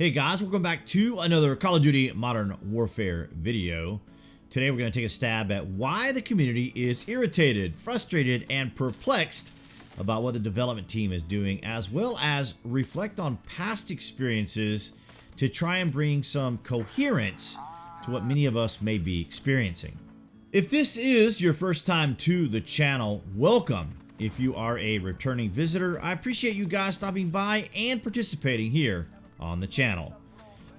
Hey guys, welcome back to another Call of Duty Modern Warfare video. Today we're going to take a stab at why the community is irritated, frustrated, and perplexed about what the development team is doing, as well as reflect on past experiences to try and bring some coherence to what many of us may be experiencing. If this is your first time to the channel, welcome. If you are a returning visitor, I appreciate you guys stopping by and participating here on the channel.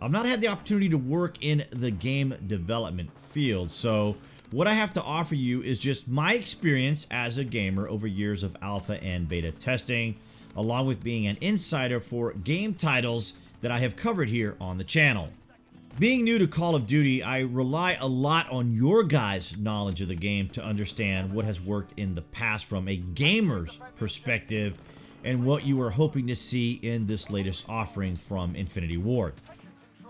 I've not had the opportunity to work in the game development field, so what I have to offer you is just my experience as a gamer over years of alpha and beta testing, along with being an insider for game titles that I have covered here on the channel. Being new to Call of Duty, I rely a lot on your guys' knowledge of the game to understand what has worked in the past from a gamer's perspective and what you are hoping to see in this latest offering from Infinity Ward.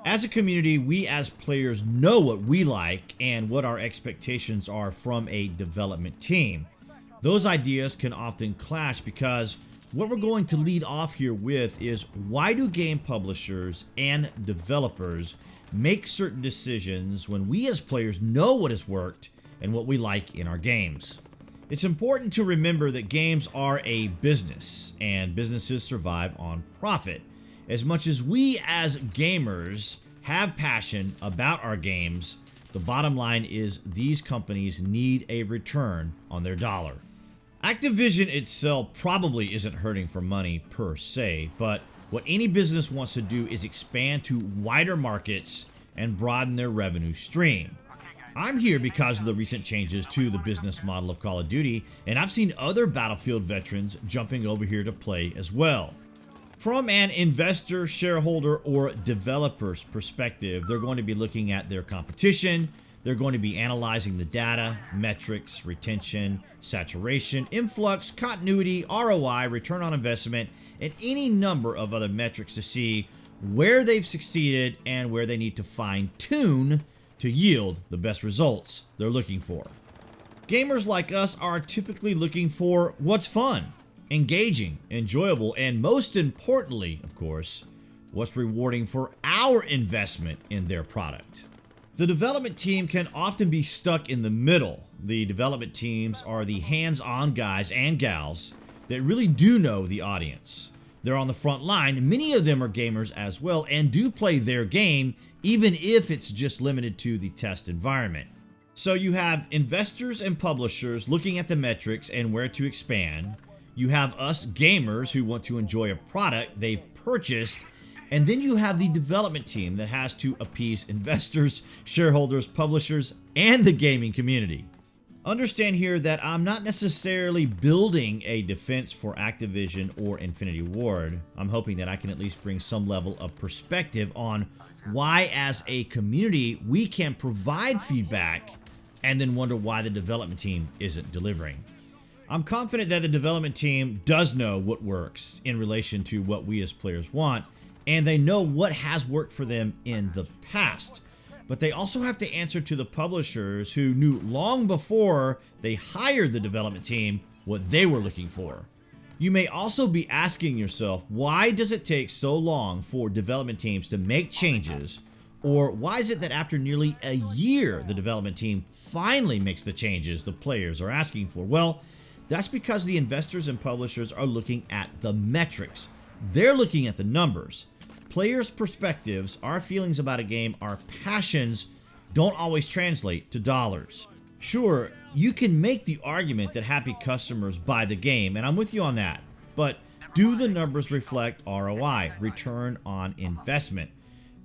As a community, we as players know what we like and what our expectations are from a development team. Those ideas can often clash because what we're going to lead off here with is, why do game publishers and developers make certain decisions when we as players know what has worked and what we like in our games? It's important to remember that games are a business, and businesses survive on profit. As much as we as gamers have passion about our games, the bottom line is these companies need a return on their dollar. Activision itself probably isn't hurting for money per se, but what any business wants to do is expand to wider markets and broaden their revenue stream. I'm here because of the recent changes to the business model of Call of Duty, and I've seen other Battlefield veterans jumping over here to play as well. From an investor, shareholder, or developer's perspective, they're going to be looking at their competition, they're going to be analyzing the data, metrics, retention, saturation, influx, continuity, ROI, return on investment, and any number of other metrics to see where they've succeeded and where they need to fine-tune to yield the best results they're looking for. Gamers like us are typically looking for what's fun, engaging, enjoyable, and most importantly, of course, what's rewarding for our investment in their product. The development team can often be stuck in the middle. The development teams are the hands-on guys and gals that really do know the audience. They're on the front line. Many of them are gamers as well and do play their game, even if it's just limited to the test environment. So you have investors and publishers looking at the metrics and where to expand. You have us gamers who want to enjoy a product they purchased. And then you have the development team that has to appease investors, shareholders, publishers, and the gaming community. Understand here that I'm not necessarily building a defense for Activision or Infinity Ward. I'm hoping that I can at least bring some level of perspective on why, as a community, we can provide feedback and then wonder why the development team isn't delivering. I'm confident that the development team does know what works in relation to what we as players want, and they know what has worked for them in the past. But they also have to answer to the publishers who knew long before they hired the development team what they were looking for. You may also be asking yourself, why does it take so long for development teams to make changes? Or why is it that after nearly a year, the development team finally makes the changes the players are asking for? Well, that's because the investors and publishers are looking at the metrics. They're looking at the numbers. Players' perspectives, our feelings about a game, our passions don't always translate to dollars. Sure, you can make the argument that happy customers buy the game, and I'm with you on that, but do the numbers reflect ROI, return on investment?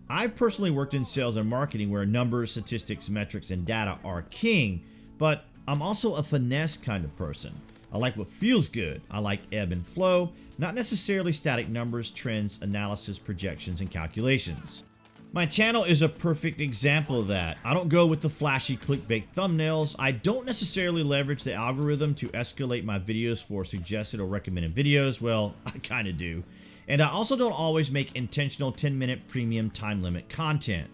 I personally worked in sales and marketing where numbers, statistics, metrics, and data are king, but I'm also a finesse kind of person. I like what feels good. I like ebb and flow, not necessarily static numbers, trends, analysis, projections, and calculations. My channel is a perfect example of that. I don't go with the flashy clickbait thumbnails. I don't necessarily leverage the algorithm to escalate my videos for suggested or recommended videos. Well, I kind of do. And I also don't always make intentional 10-minute premium time limit content.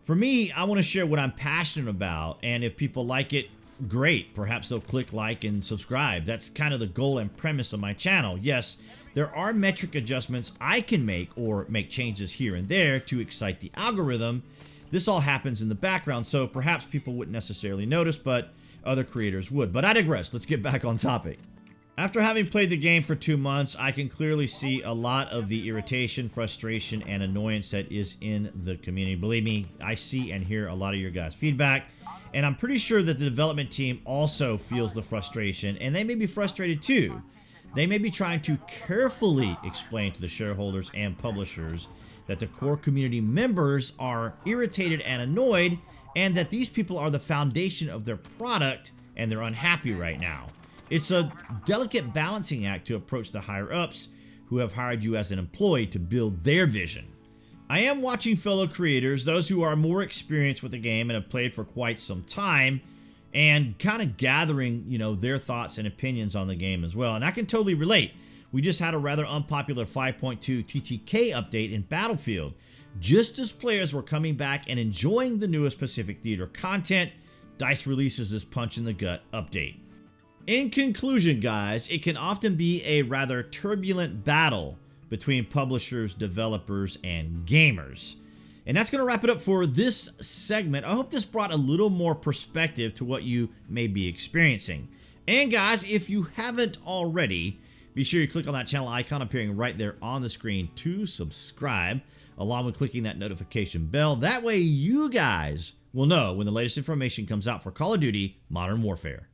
For me, I want to share what I'm passionate about, and if people like it, great. Perhaps they'll click like and subscribe. That's kind of the goal and premise of my channel. Yes, there are metric adjustments I can make or make changes here and there to excite the algorithm. This all happens in the background, so perhaps people wouldn't necessarily notice, but other creators would. But I digress. Let's get back on topic. After having played the game for 2 months, I can clearly see a lot of the irritation, frustration, and annoyance that is in the community. Believe me, I see and hear a lot of your guys' feedback, and I'm pretty sure that the development team also feels the frustration, and they may be frustrated too. They may be trying to carefully explain to the shareholders and publishers that the core community members are irritated and annoyed, and that these people are the foundation of their product, and they're unhappy right now. It's a delicate balancing act to approach the higher-ups who have hired you as an employee to build their vision. I am watching fellow creators, those who are more experienced with the game and have played for quite some time, and kind of gathering, their thoughts and opinions on the game as well. And I can totally relate. We just had a rather unpopular 5.2 TTK update in Battlefield. Just as players were coming back and enjoying the newest Pacific Theater content, DICE releases this punch-in-the-gut update. In conclusion, guys, it can often be a rather turbulent battle between publishers, developers, and gamers. And that's going to wrap it up for this segment. I hope this brought a little more perspective to what you may be experiencing. And guys, if you haven't already, be sure you click on that channel icon appearing right there on the screen to subscribe, along with clicking that notification bell. That way you guys will know when the latest information comes out for Call of Duty Modern Warfare.